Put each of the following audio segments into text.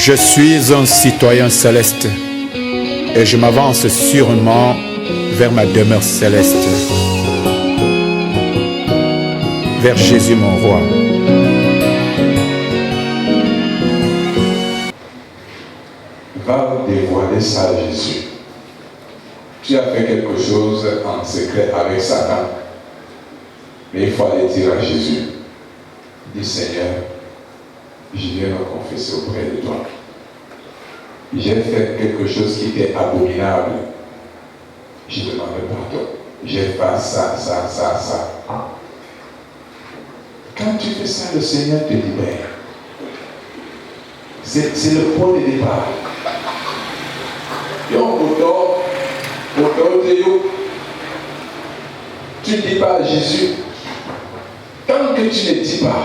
Je suis un citoyen céleste et je m'avance sûrement vers ma demeure céleste, vers Jésus mon roi. Va dévoiler ça à Jésus. Tu as fait quelque chose en secret avec Satan, mais il faut aller dire à Jésus, dis Seigneur, je viens me confesser auprès de toi. J'ai fait quelque chose qui était abominable. Je demande pardon. J'ai fait ça. Quand tu fais ça, le Seigneur te libère. C'est le point de départ. Tu ne dis pas à Jésus. Tant que tu ne dis pas,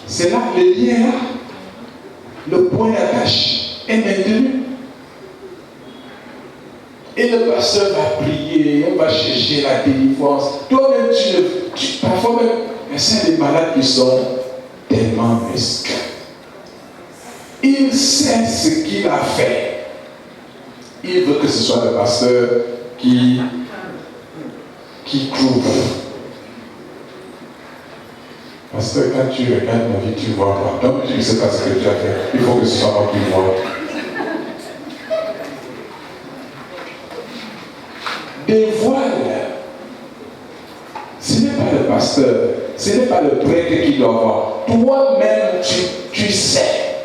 c'est là le lien là. Le point d'attache est maintenu. Et le pasteur va prier, on va chercher la délivrance. Toi-même, parfois même, c'est des malades qui sont tellement mesquins. Il sait ce qu'il a fait. Il veut que ce soit le pasteur qui couvre. Pasteur, quand tu regardes ma vie, tu vois moi. Donc tu ne sais pas ce que tu as fait. Il faut que ce soit moi qui vois. Dévoile. Ce n'est pas le pasteur, ce n'est pas le prêtre qui doit voir. Toi-même, tu sais.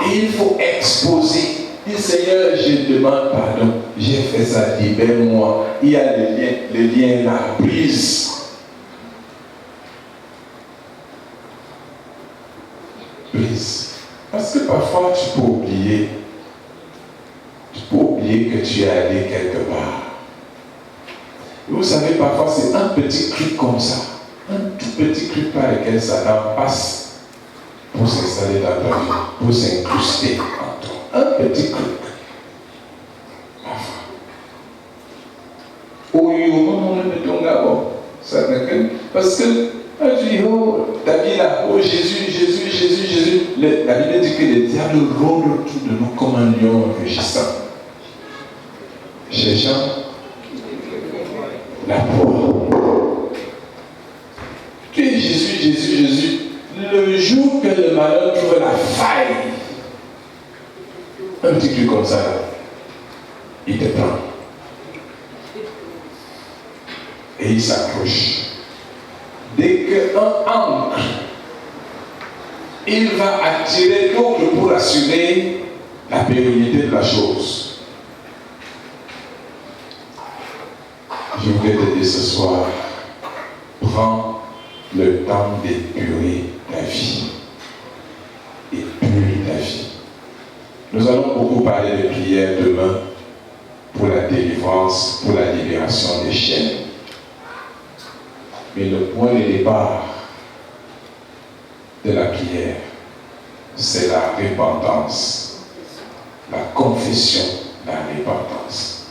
Et il faut exposer. Dis Seigneur, je demande pardon. J'ai fait ça, libère-moi. Il y a le lien là, brise. Parce que parfois tu peux oublier que tu es allé quelque part. Et vous savez, parfois c'est un petit truc comme ça, un tout petit truc par lequel Satan passe pour s'installer dans ta vie, pour s'incruster en toi. Un petit truc. Parfois. Parce que tu dis, oh, ta vie là, oh Jésus. La Bible dit que le diable rôde autour de nous comme un lion rugissant, cherchant la proie. Tu es Jésus. Le jour que le malheur trouve la faille, un petit truc comme ça, il te prend. Et il s'accroche. Dès qu'un ancre, il va attirer l'autre pour assurer la pérennité de la chose. Je voudrais te dire ce soir, prends le temps d'épurer ta vie. Épure ta vie. Nous allons beaucoup parler de prière demain pour la délivrance, pour la libération des chaînes. Mais le point de départ de la prière, c'est la repentance, la confession, la repentance.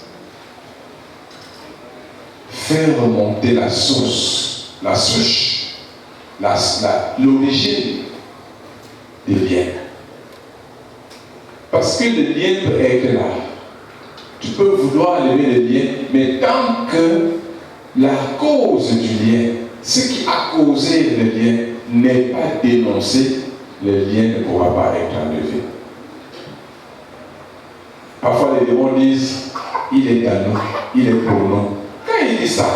Faire remonter la source, la souche, l'origine des liens. Parce que le lien peut être là. Tu peux vouloir lever le lien, mais tant que la cause du lien, ce qui a causé le lien, n'est pas dénoncé, le lien ne pourra pas être enlevé. Parfois les démons disent, il est à nous, il est pour nous. Quand il dit ça,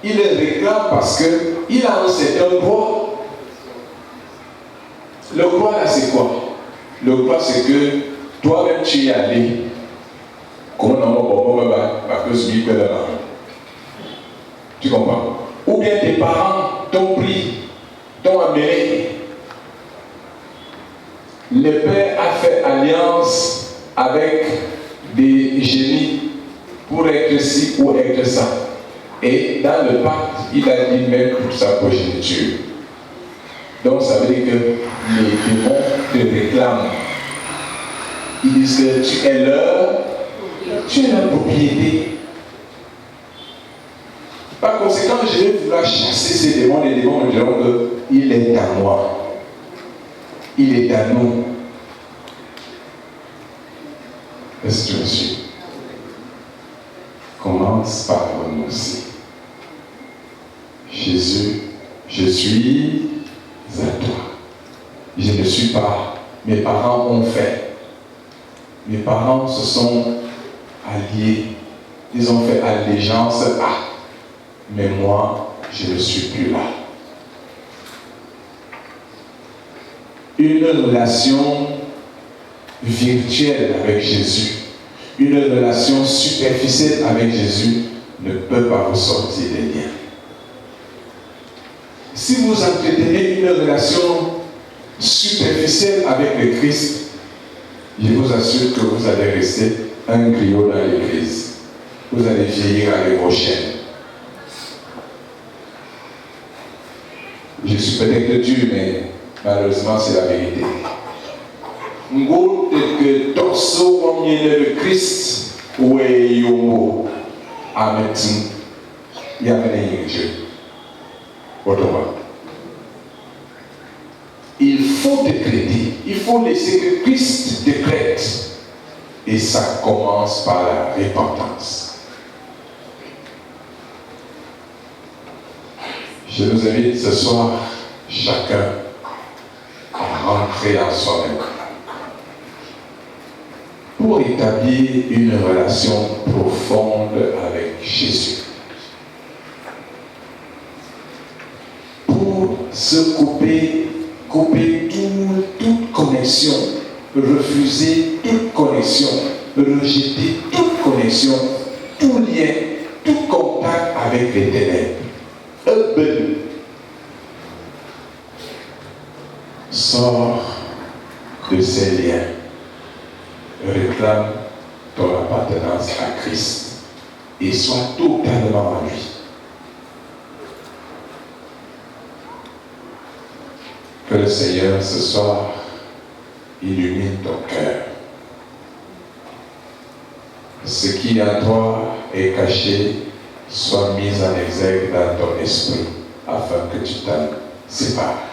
il le réclame parce qu'il a un certain droit. Le droit là c'est quoi? Le droit c'est que toi-même tu y es allé. Comment on va tu comprends? Ou bien tes parents t'ont pris, t'ont amené. Le père a fait alliance avec des génies pour être ci ou être ça. Et dans le pacte, il a dit même pour sa progéniture. Donc ça veut dire que les démons te réclament. Ils disent que tu es leur propriété. Par conséquent, je vais vouloir chasser ces démons. Les démons me diront qu'il est à moi. Il est à nous. Est-ce que tu me suis? Commence par renoncer. Jésus, je suis à toi. Je ne suis pas. Mes parents ont fait. Mes parents se sont alliés. Ils ont fait allégeance à. Mais moi, je ne suis plus là. Une relation virtuelle avec Jésus, une relation superficielle avec Jésus ne peut pas vous sortir des liens. Si vous entretenez une relation superficielle avec le Christ, je vous assure que vous allez rester un griot dans l'église. Vous allez vieillir l'année prochaine. Je suis peut-être dur, mais malheureusement, c'est la vérité. Ngo que torso wamyene le Christ we yomo ametin yamene yinje. Il faut décréter, il faut laisser que Christ décrète. Et ça commence par la repentance. Je nous invite ce soir, chacun, à rentrer en soi-même pour établir une relation profonde avec Jésus. Pour se couper toute connexion, refuser toute connexion, rejeter toute connexion, tout lien, tout contact avec les ténèbres. Sors de ces liens. Réclame ton appartenance à Christ et sois totalement en lui. Que le Seigneur ce soir illumine ton cœur. Ce qui en toi est caché soit mis en exergue dans ton esprit afin que tu t'en sépares.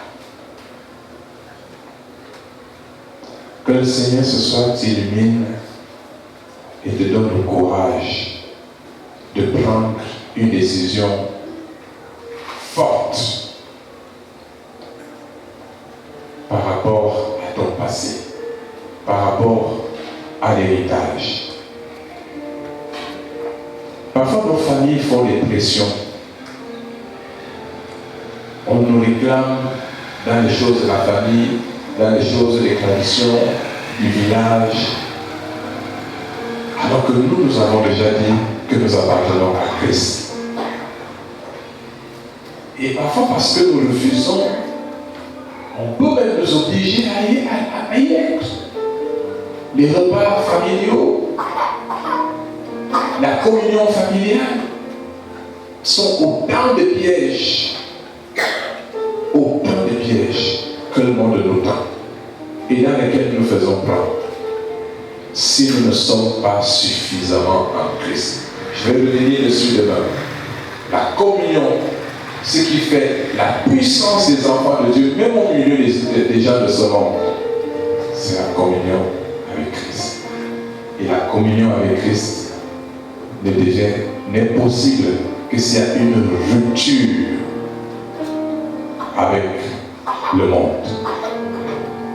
Que le Seigneur ce soir t'illumine et te donne le courage de prendre une décision forte par rapport à ton passé, par rapport à l'héritage. Parfois nos familles font des pressions. On nous réclame dans les choses de la famille, dans les choses des traditions, du village, alors que nous avons déjà dit que nous appartenons à Christ. Et parfois parce que nous refusons, on peut même nous obliger à y être. Les repas familiaux, la communion familiale sont autant de pièges que le monde nous tend et dans lesquels nous faisons prendre si nous ne sommes pas suffisamment en Christ. Je vais revenir dessus demain. La communion, ce qui fait la puissance des enfants de Dieu, même au milieu des gens de ce monde, c'est la communion avec Christ. Et la communion avec Christ n'est possible que s'il y a une rupture avec le monde.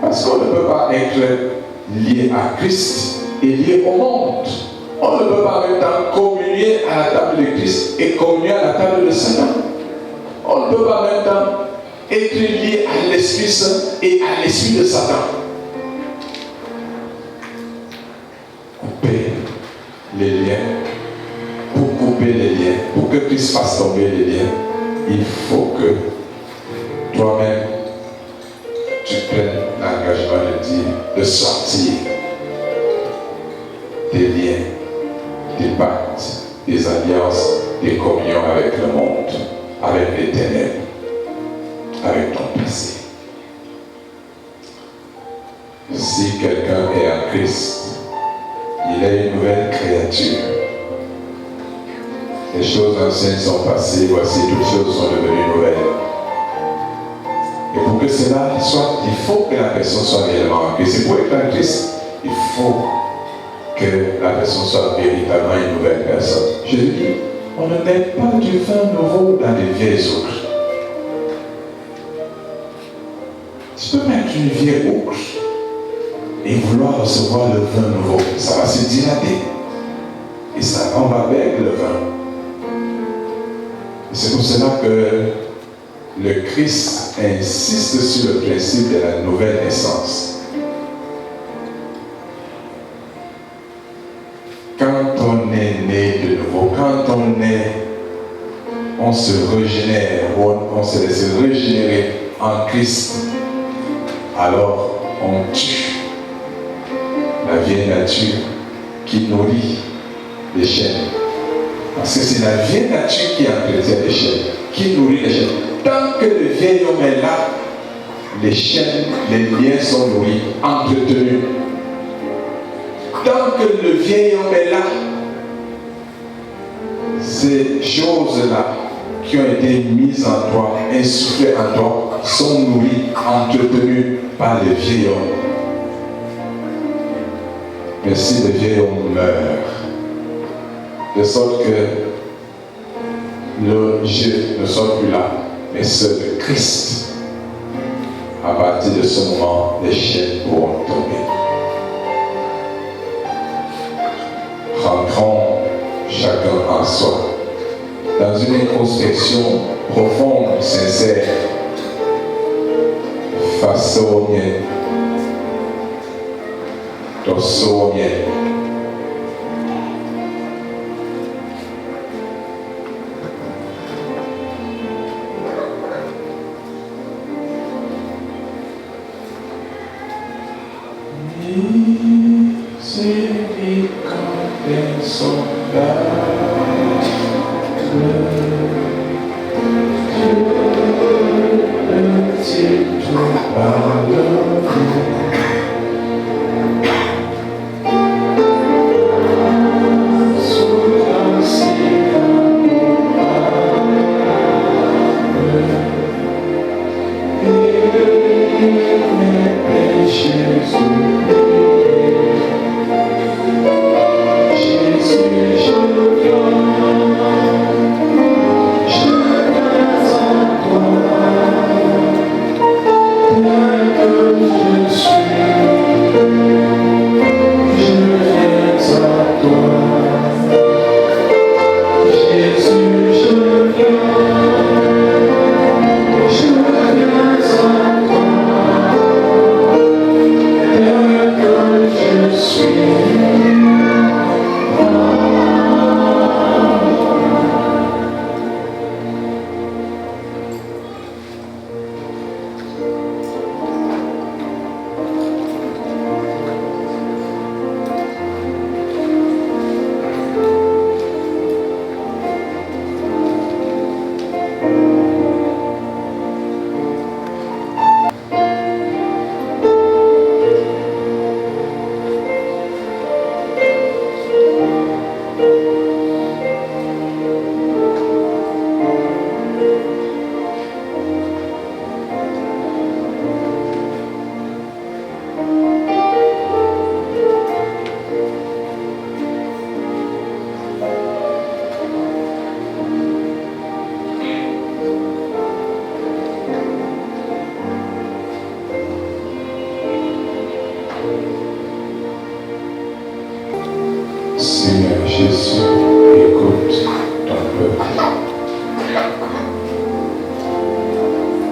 Parce qu'on ne peut pas être lié à Christ et lié au monde. On ne peut pas en même temps communier à la table de Christ et communier à la table de Satan. On ne peut pas en même temps être lié à l'Esprit Saint et à l'Esprit de Satan. Couper les liens. Pour couper les liens, pour que Christ fasse tomber les liens, il faut que toi-même tu prennes l'engagement de sortir des liens, des pactes, des alliances, des communions avec le monde, avec les ténèbres, avec ton passé. Si quelqu'un est en Christ, il est une nouvelle créature. Les choses anciennes sont passées, voici toutes choses sont devenues nouvelles. Et pour pour que cela soit, il faut que la personne soit réellement en Christ. C'est pour être en Christ, il faut que la personne soit véritablement une nouvelle personne. Je dis, on ne met pas du vin nouveau dans les vieilles outres. Tu peux mettre une vieille outre et vouloir recevoir le vin nouveau. Ça va se dilater. Et ça tombe avec le vin. C'est pour cela que le Christ insiste sur le principe de la nouvelle naissance. Quand on est né de nouveau, quand on se régénère, on se laisse régénérer en Christ, alors on tue la vieille nature qui nourrit les chaînes. Parce que c'est la vieille nature qui entretient les chaînes, qui nourrit les chaînes. Tant que le vieil homme est là, les chaînes, les liens sont nourris, entretenus. Tant que le vieil homme est là, ces choses-là qui ont été mises en toi, insufflées en toi, sont nourries, entretenues par le vieil homme. Mais si le vieil homme meurt, de sorte que le jeu ne soit plus là, mais seul le Christ, à partir de ce moment, les chaînes pourront tomber. Rentrons chacun en soi, dans une introspection profonde, sincère, face au mien, au mien. Seigneur Jésus, écoute ton peuple.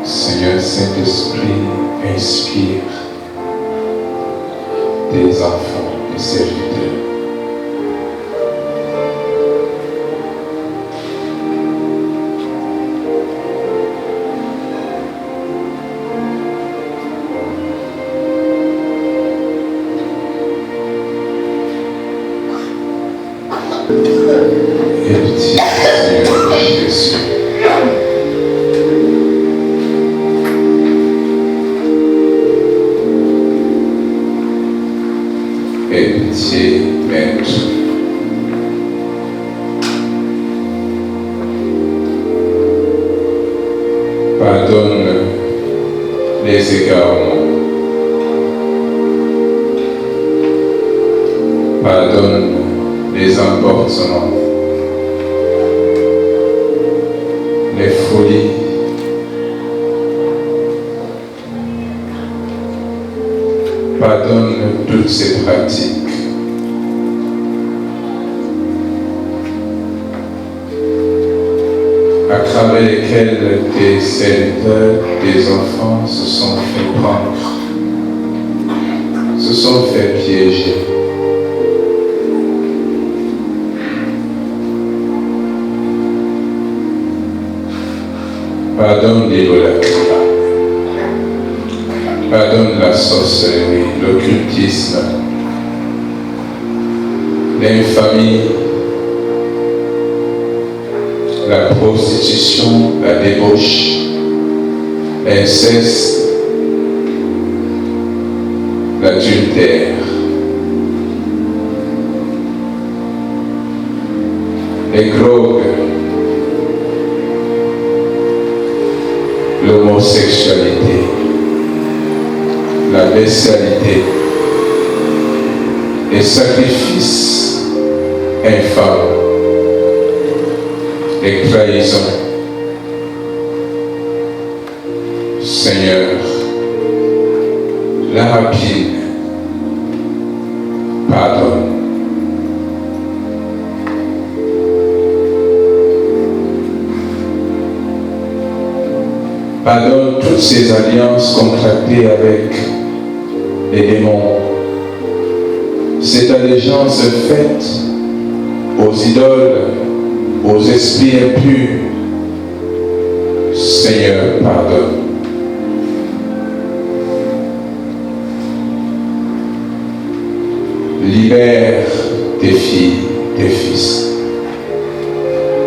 Seigneur Saint-Esprit, inspire tes enfants, tes serviteurs. Héritier, Seigneur Jésus. Héritier, Maître. Pardonne les égarements. Pardonne les emportements, les folies, pardonne toutes ces pratiques. À travers lesquelles tes serviteurs, tes enfants se sont fait prendre, se sont fait piéger. Pardonne l'idolâtrie, pardonne la sorcellerie, l'occultisme, l'infamie, la prostitution, la débauche, l'inceste, l'adultère, les drogues, l'homosexualité, la bestialité, les sacrifices infâmes, les trahisons. Seigneur, la rapine, pardonne. Pardonne toutes ces alliances contractées avec les démons, cette allégeance faite aux idoles, aux esprits impurs. Seigneur, pardonne. Libère tes filles, tes fils.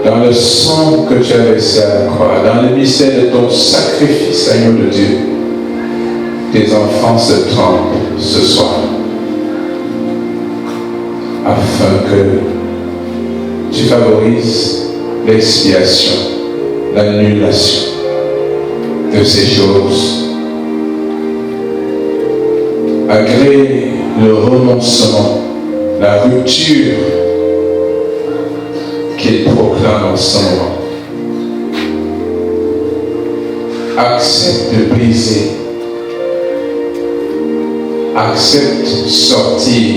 Dans le sang que tu as versé à la croix, dans le mystère de ton sacrifice, agneau de Dieu, tes enfants se trempent ce soir, afin que tu favorises l'expiation, l'annulation de ces choses. Agrée le renoncement, la rupture qu'il proclame en ce moment. Accepte de briser. Accepte sortir.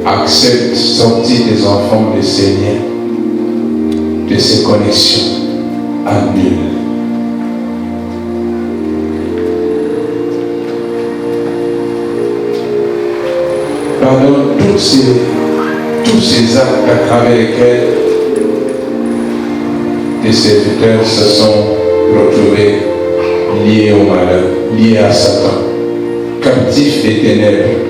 Accepte sortir des enfants de ces liens, de ces connexions. Annule. Pardonne tous ces actes à travers lesquels tes serviteurs se sont retrouvés liés au malheur, liés à Satan, captifs des ténèbres.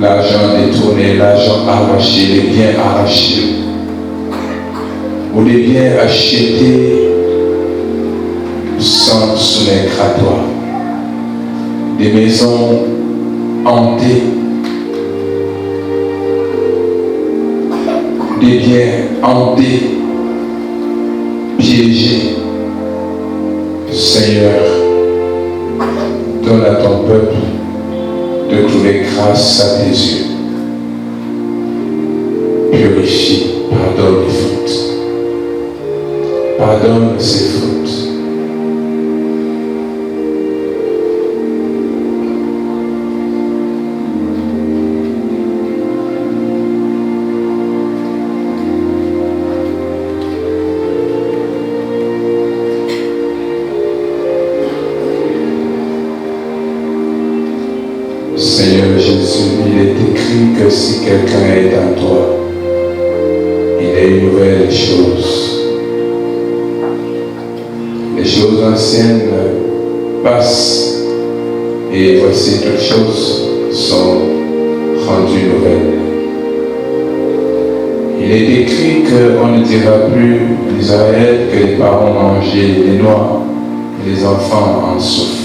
L'argent détourné, l'argent arraché, les biens arrachés, ou les biens achetés sans soumettre à toi. Des maisons hantées, des biens hantés, piégés. Seigneur, donne à ton peuple de trouver grâce à tes yeux. Purifie, pardonne les fautes. Pardonne ces fautes. Seigneur Jésus, il est écrit que si quelqu'un est en toi, il est une nouvelle chose. Les choses anciennes passent et voici toutes choses sont rendues nouvelles. Il est écrit qu'on ne dira plus en Israël que les parents mangeaient les noix et les enfants en souffrent.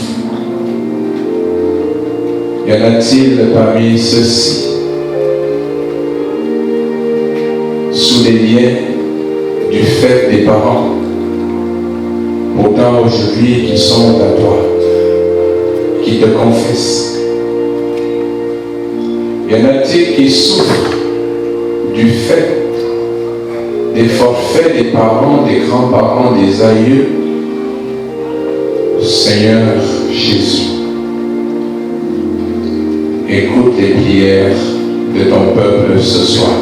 Y en a-t-il parmi ceux-ci, sous les liens du fait des parents, Pourtant aujourd'hui qui sont à toi, qui te confessent. Y en a-t-il qui souffrent du fait des forfaits des parents, des grands-parents, des aïeux? Seigneur Jésus, écoute les prières de ton peuple ce soir.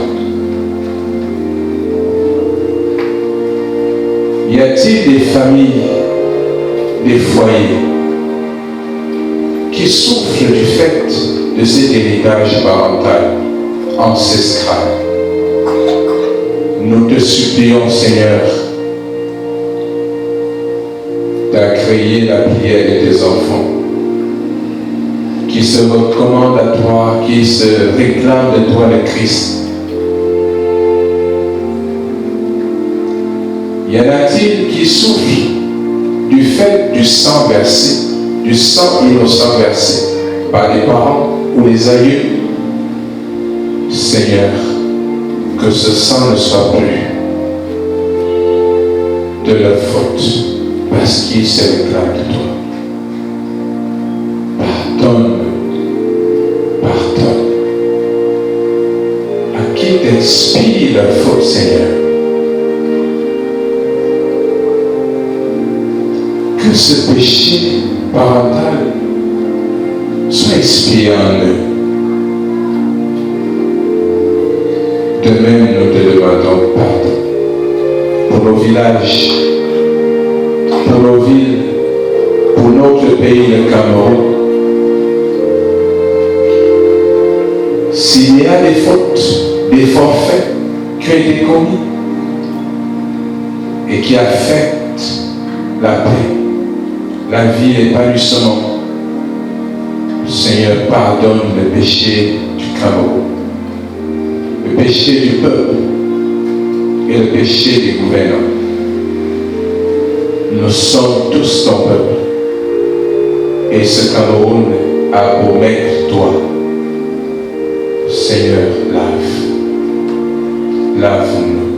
Y a-t-il des familles, des foyers qui souffrent du fait de cet héritage parental, ancestral? Nous te supplions, Seigneur, d'accueillir la prière de tes enfants, qui se recommandent à toi, qui se réclament de toi le Christ. Y en a-t-il qui souffrent du fait du sang versé, du sang innocent versé par les parents ou les aïeux? Seigneur, que ce sang ne soit plus de leur faute, parce qu'ils se réclament de toi. Pardonne, pardonne. À qui t'expie leur faute, Seigneur? Que ce péché parental soit expié en eux. De même, nous te demandons pardon pour nos villages, pour nos villes, pour notre pays, le Cameroun. S'il y a des fautes, des forfaits qui ont été commis et qui affectent la paix, la vie et l'épanouissement, Seigneur, pardonne le péché du Cameroun, le péché du peuple et le péché des gouvernants. Nous sommes tous ton peuple. Et ce Cameroun a pour maître toi. Seigneur, lave-nous.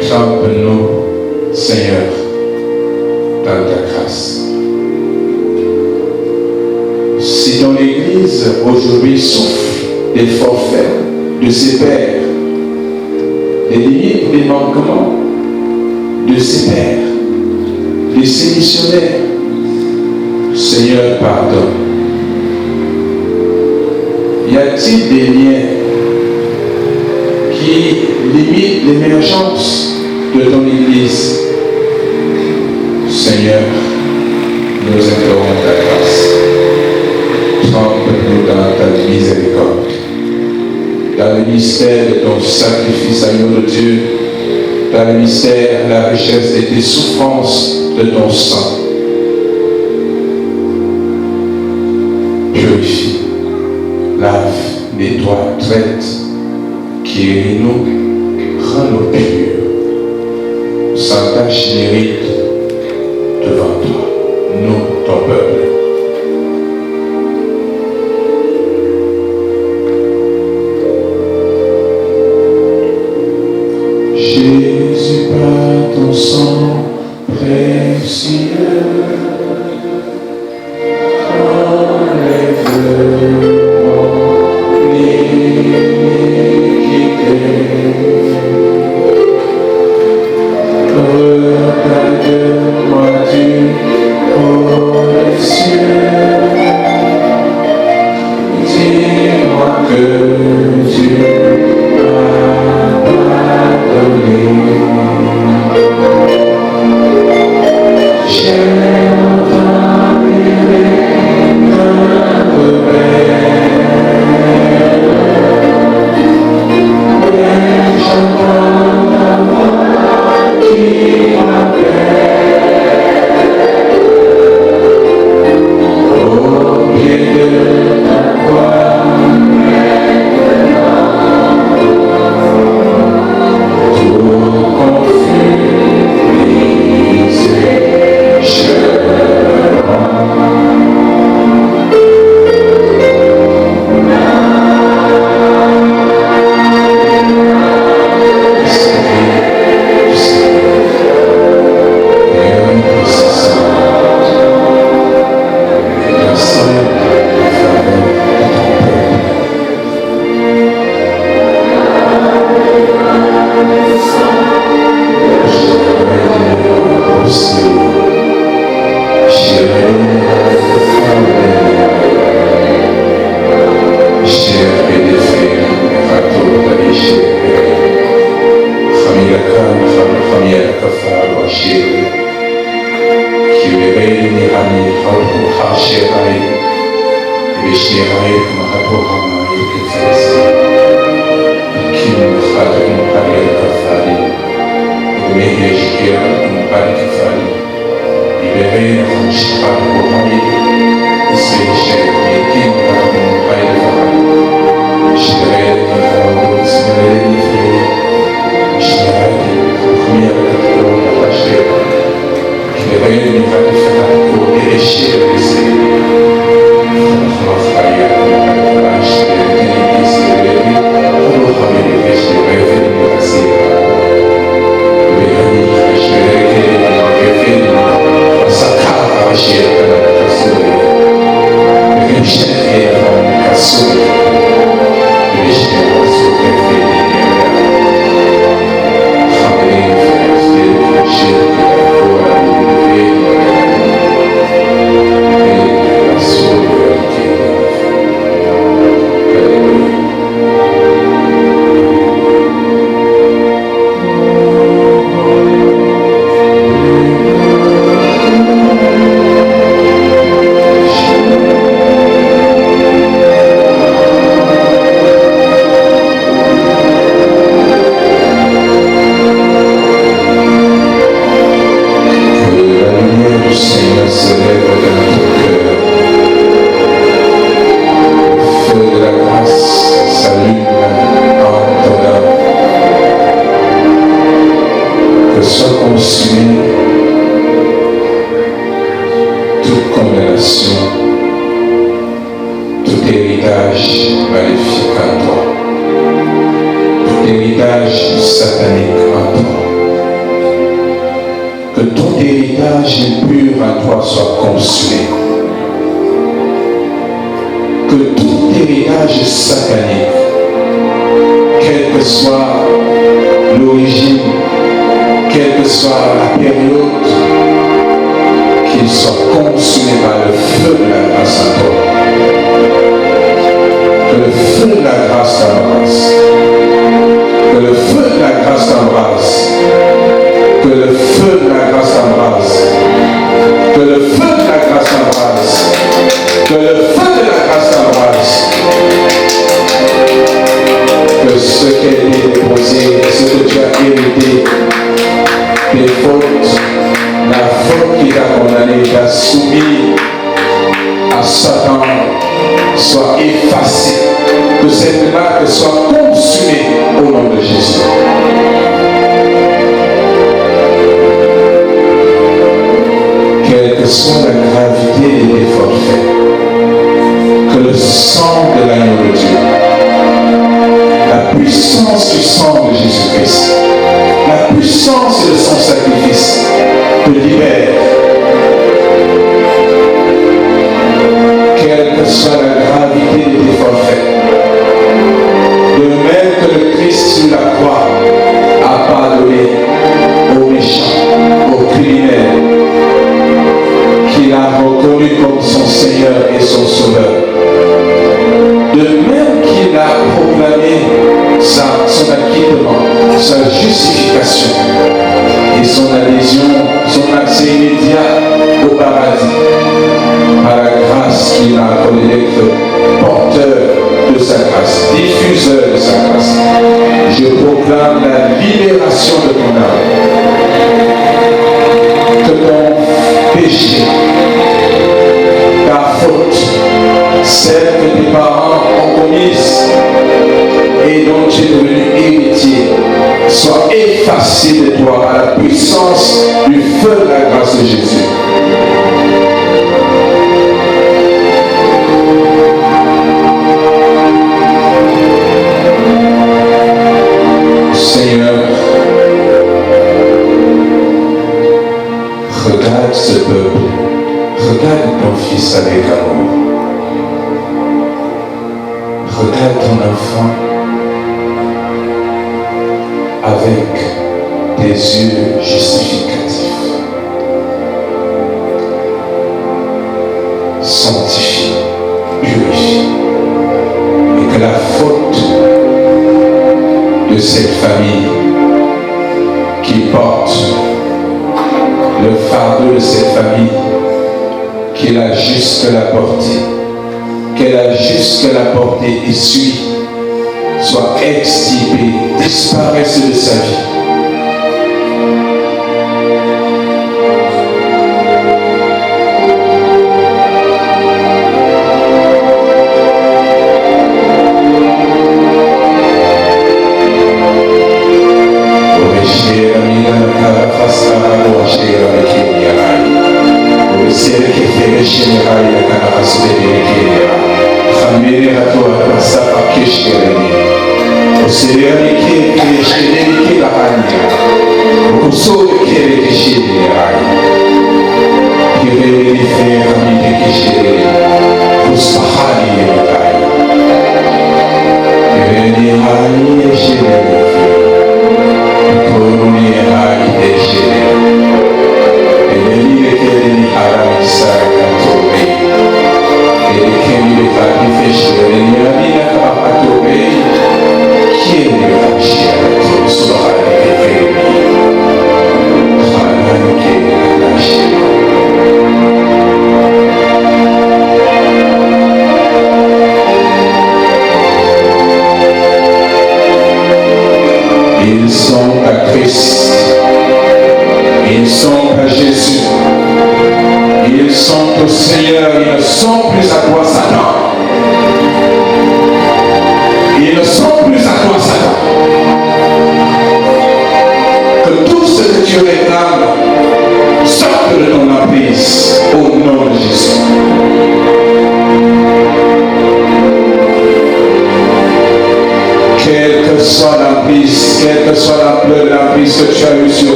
Trempe-nous, Seigneur, dans ta grâce. Si ton Église aujourd'hui souffre des forfaits de ses pères, des limites, des manquements de ses pères, de ses missionnaires, Seigneur, pardonne. Y a-t-il des liens qui limitent l'émergence de ton Église? Seigneur, nous implorons ta grâce. Trempe-nous dans ta miséricorde, dans le mystère de ton sacrifice, agneau de Dieu, dans le mystère, la richesse de tes souffrances, de ton sang. Purifie, lave, nettoie, traite, guéris-nous, rends-nous purs, sans tache ni ride devant toi, nous, ton peuple. Jésus, par ton sang précieux, enlève-moi l'iniquité. soit extirpé, disparaisse de sa vie.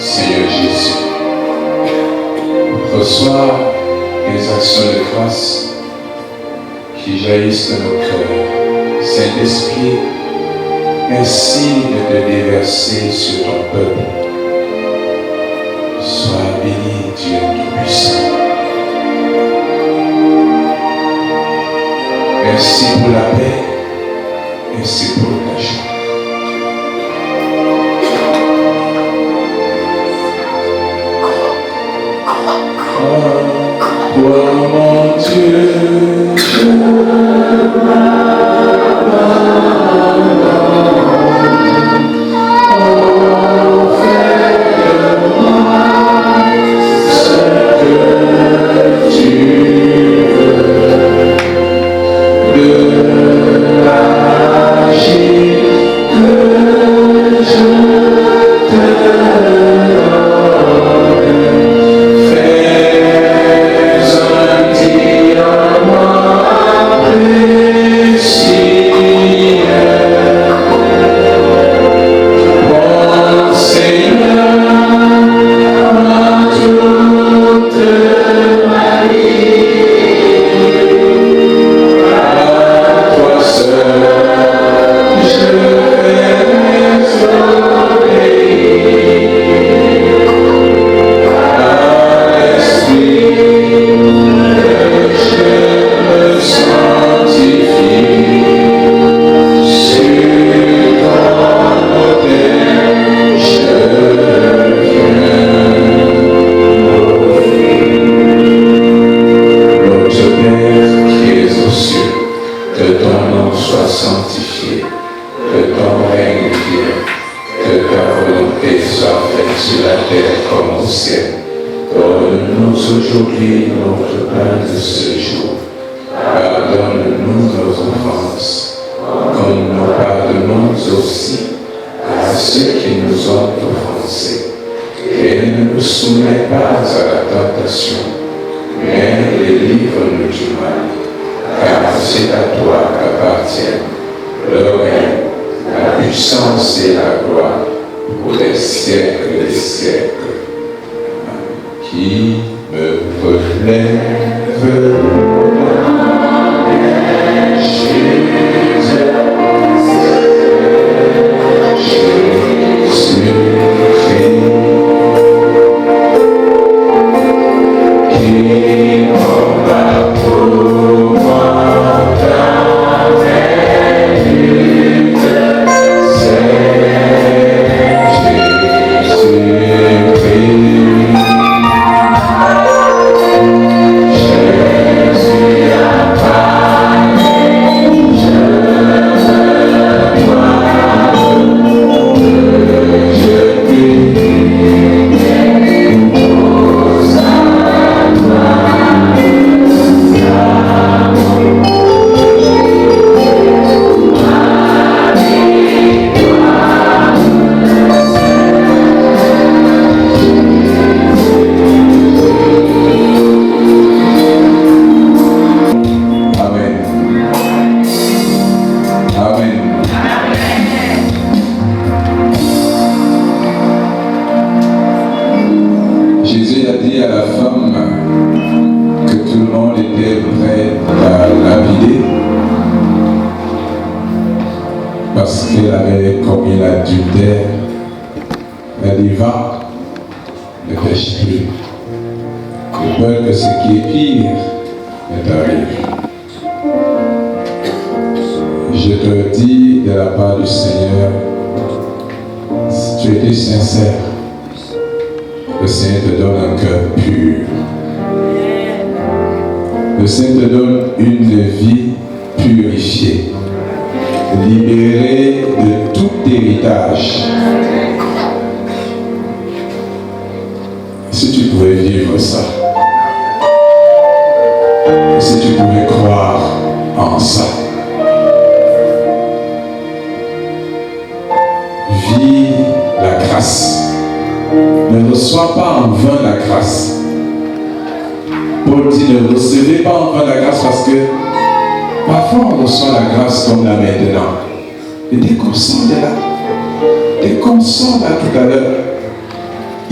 Seigneur Jésus. Reçois les actions de grâce qui jaillissent de nos cœurs. Saint-Esprit, merci de te déverser sur ton peuple. Sois béni, Dieu Tout-Puissant. Merci pour la paix. Merci pour la joie. Toi, mon Dieu, je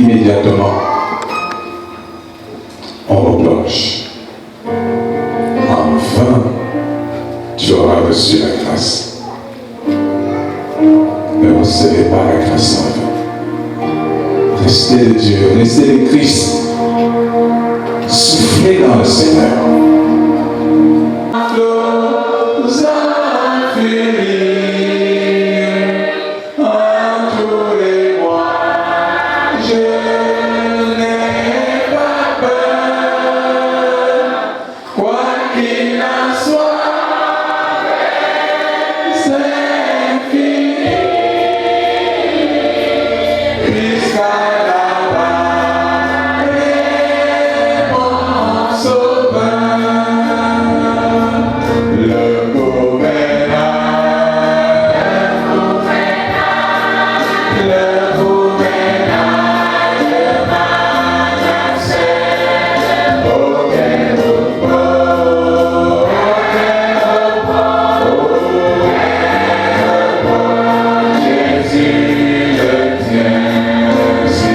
immédiatement, on replonge. Enfin, tu auras reçu la grâce. Ne recevez pas la grâce en vain. Restez le Dieu, restez le Christ. Soufflez dans le Seigneur. Jésus le tient.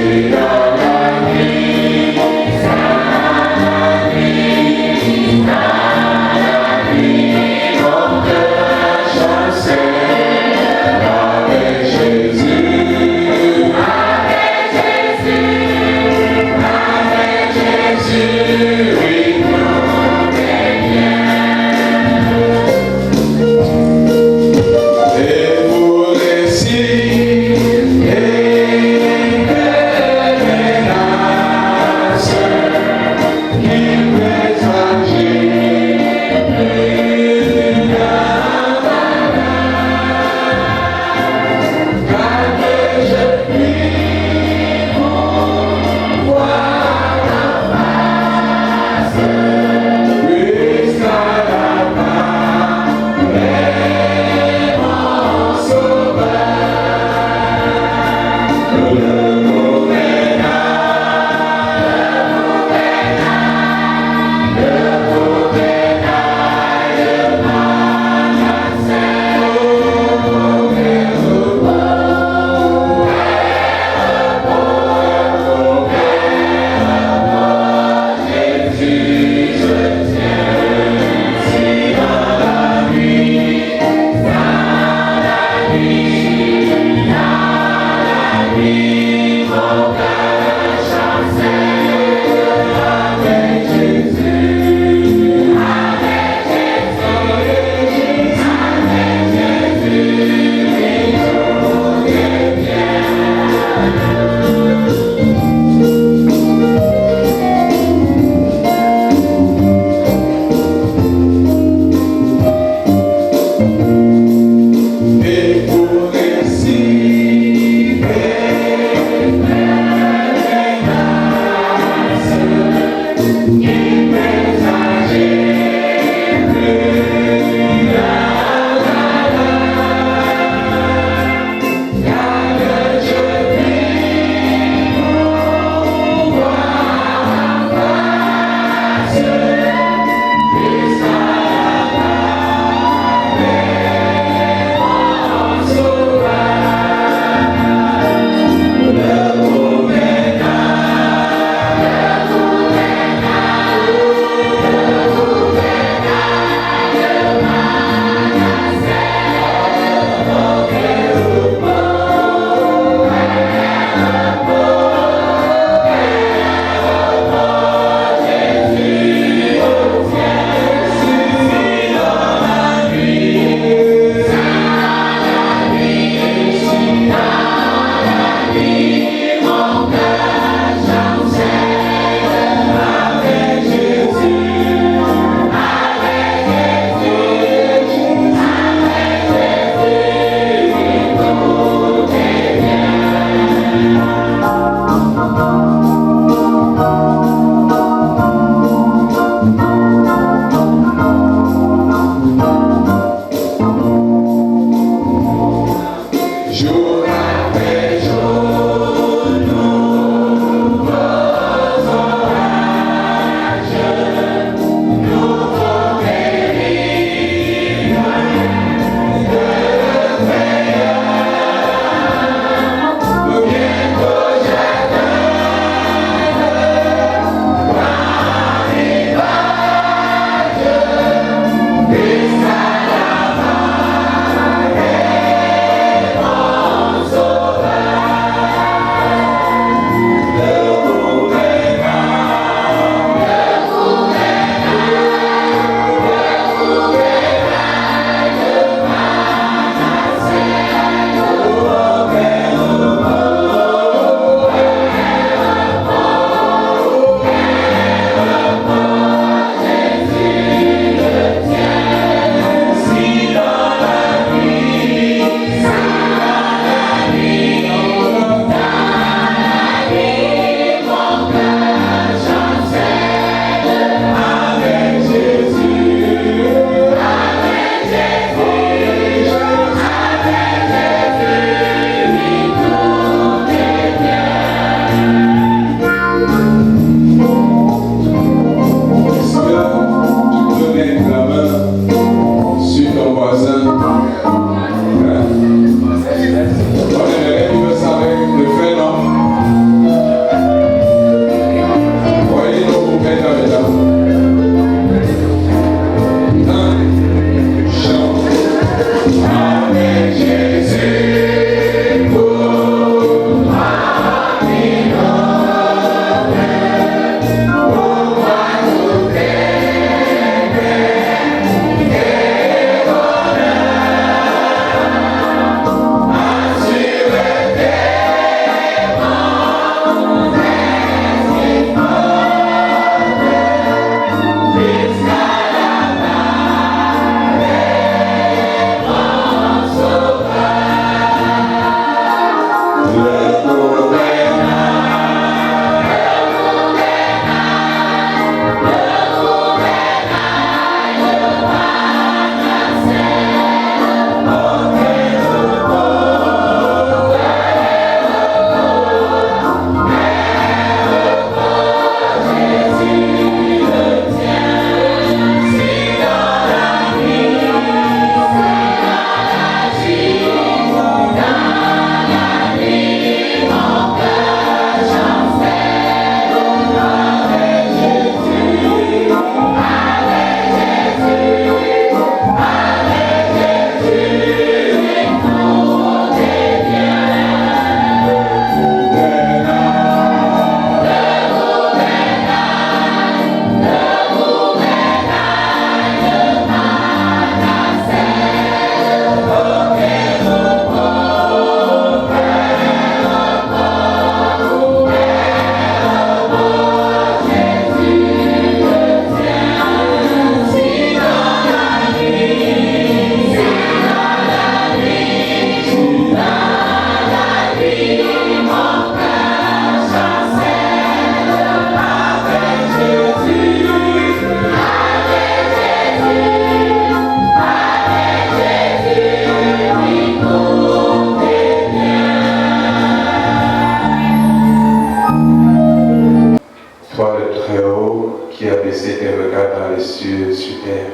baisser tes regards dans les cieux, sur terre,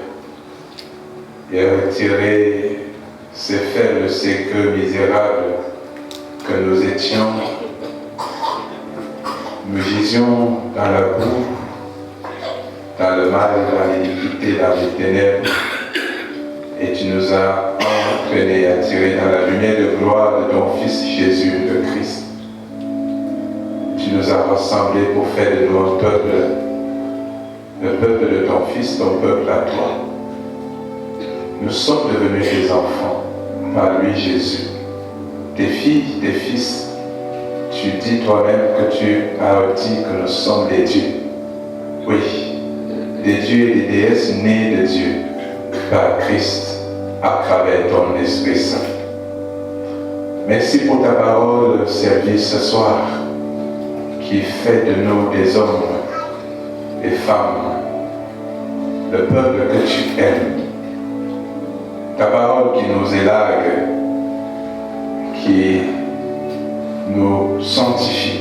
et retirer ces faibles séqueux misérables que nous étions. Nous gisions dans la boue, dans le mal, dans l'iniquité, dans les ténèbres, et tu nous as entraînés, attirés dans la lumière de gloire de ton Fils Jésus, le Christ. Tu nous as rassemblés pour faire de nous un peuple, le peuple de ton Fils, ton peuple à toi. Nous sommes devenus tes enfants par lui Jésus, tes filles, tes fils. Tu dis toi-même que tu as dit que nous sommes des dieux. Oui, des dieux et des déesses nés de Dieu par Christ à travers ton Esprit Saint. Merci pour ta parole servie ce soir qui fait de nous des hommes et femmes, le peuple que tu aimes. Ta parole qui nous élague, qui nous sanctifie.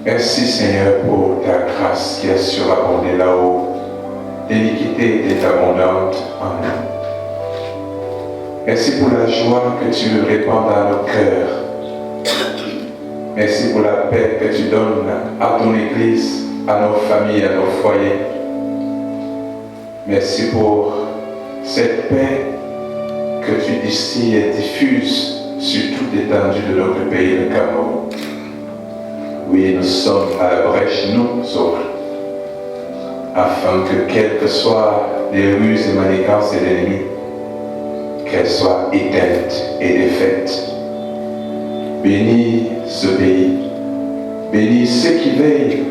Merci Seigneur pour ta grâce qui a surabondé là-haut. L'iniquité est abondante en nous. Merci pour la joie que tu répands dans nos cœurs. Merci pour la paix que tu donnes à ton Église, à nos familles, à nos foyers. Merci pour cette paix que tu distilles et diffuses sur toute l'étendue de notre pays, le Cameroun. Oui, nous sommes à la brèche, nous autres, afin que, quelles que soient les ruses et manigances de l'ennemi, qu'elles soient éteintes et défaites. Bénis ce pays, bénis ceux qui veillent,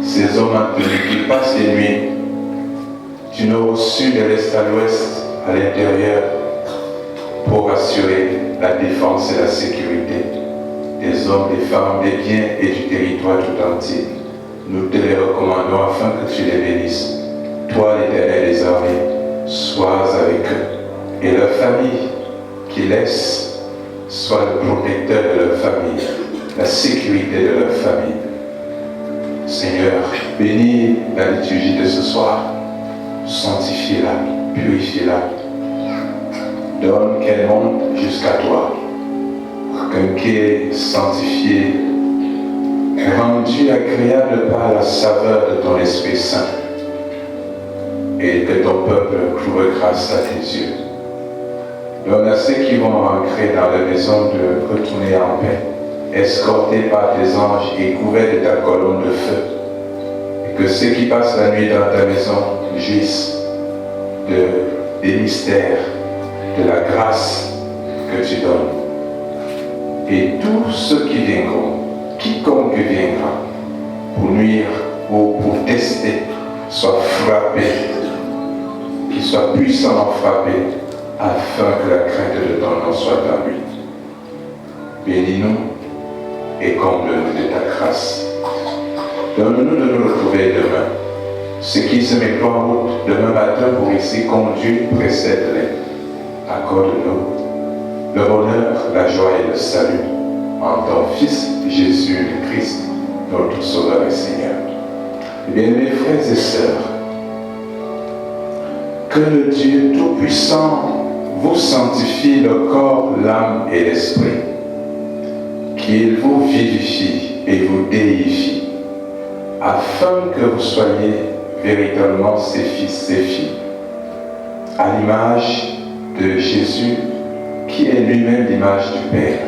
ces hommes inconnus qui passent les nuits, du nord au sud, de l'est à l'ouest, à l'intérieur, pour assurer la défense et la sécurité des hommes, des femmes, des biens et du territoire tout entier. Nous te les recommandons afin que tu les bénisses. Toi, l'Éternel des armées, sois avec eux et leur famille qui laisse soit le protecteur de leur famille, la sécurité de leur famille. Seigneur, bénis la liturgie de ce soir, sanctifie-la, purifie-la. Donne qu'elle monte jusqu'à toi, qu'un quai sanctifié, rendu agréable par la saveur de ton Esprit Saint, et que ton peuple trouve grâce à tes yeux. Donne à ceux qui vont rentrer dans la maison de retourner en paix, escortés par tes anges et couverts de ta colonne de feu, et que ceux qui passent la nuit dans ta maison jouissent des mystères, de la grâce que tu donnes. Et tous ceux qui viendront, quiconque viendra, pour nuire ou pour tester, soient frappés, qu'ils soient puissamment frappés, afin que la crainte de ton nom soit en lui. Bénis-nous et comble-nous de ta grâce. Donne-nous de nous retrouver demain. Ceux qui se mettent en route demain matin pour ici conduire, précède-les. Accorde-nous le bonheur, la joie et le salut en ton Fils Jésus le Christ, notre Sauveur et Seigneur. Bien-aimés frères et sœurs, que le Dieu Tout-Puissant vous sanctifie le corps, l'âme et l'esprit, qu'il vous vivifie et vous déifie, afin que vous soyez véritablement ses fils, ses filles, à l'image de Jésus, qui est lui-même l'image du Père,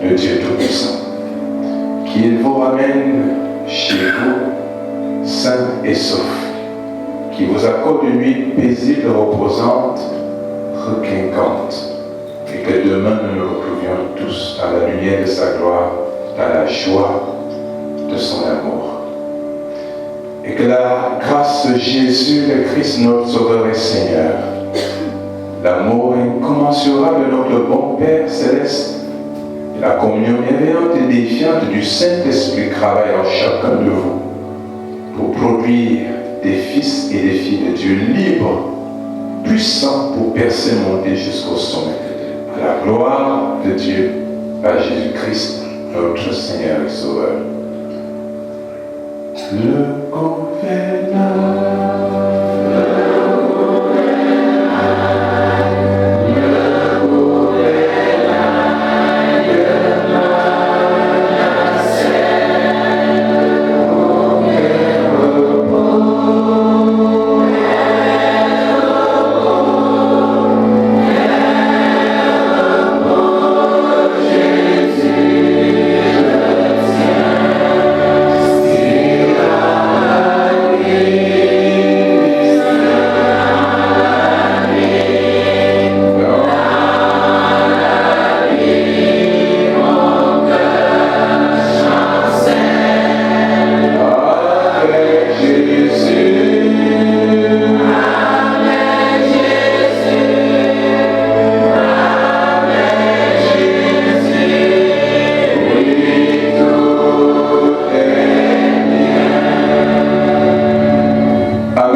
le Dieu Tout-Puissant, qu'il vous ramène chez vous, sain et sauf, qui vous accorde une nuit paisible, reposante, requinquante, et que demain nous nous retrouvions tous à la lumière de sa gloire, dans la joie de son amour. Et que la grâce de Jésus le Christ, notre Sauveur et Seigneur, l'amour incommensurable de notre bon Père céleste, et la communion bienveillante et défiante du Saint-Esprit travaille en chacun de vous pour produire des fils et des filles de Dieu libres, puissants pour percer, monter jusqu'au sommet, à la gloire de Dieu, par Jésus-Christ, notre Seigneur et Sauveur. Le Convenant.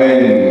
Amen.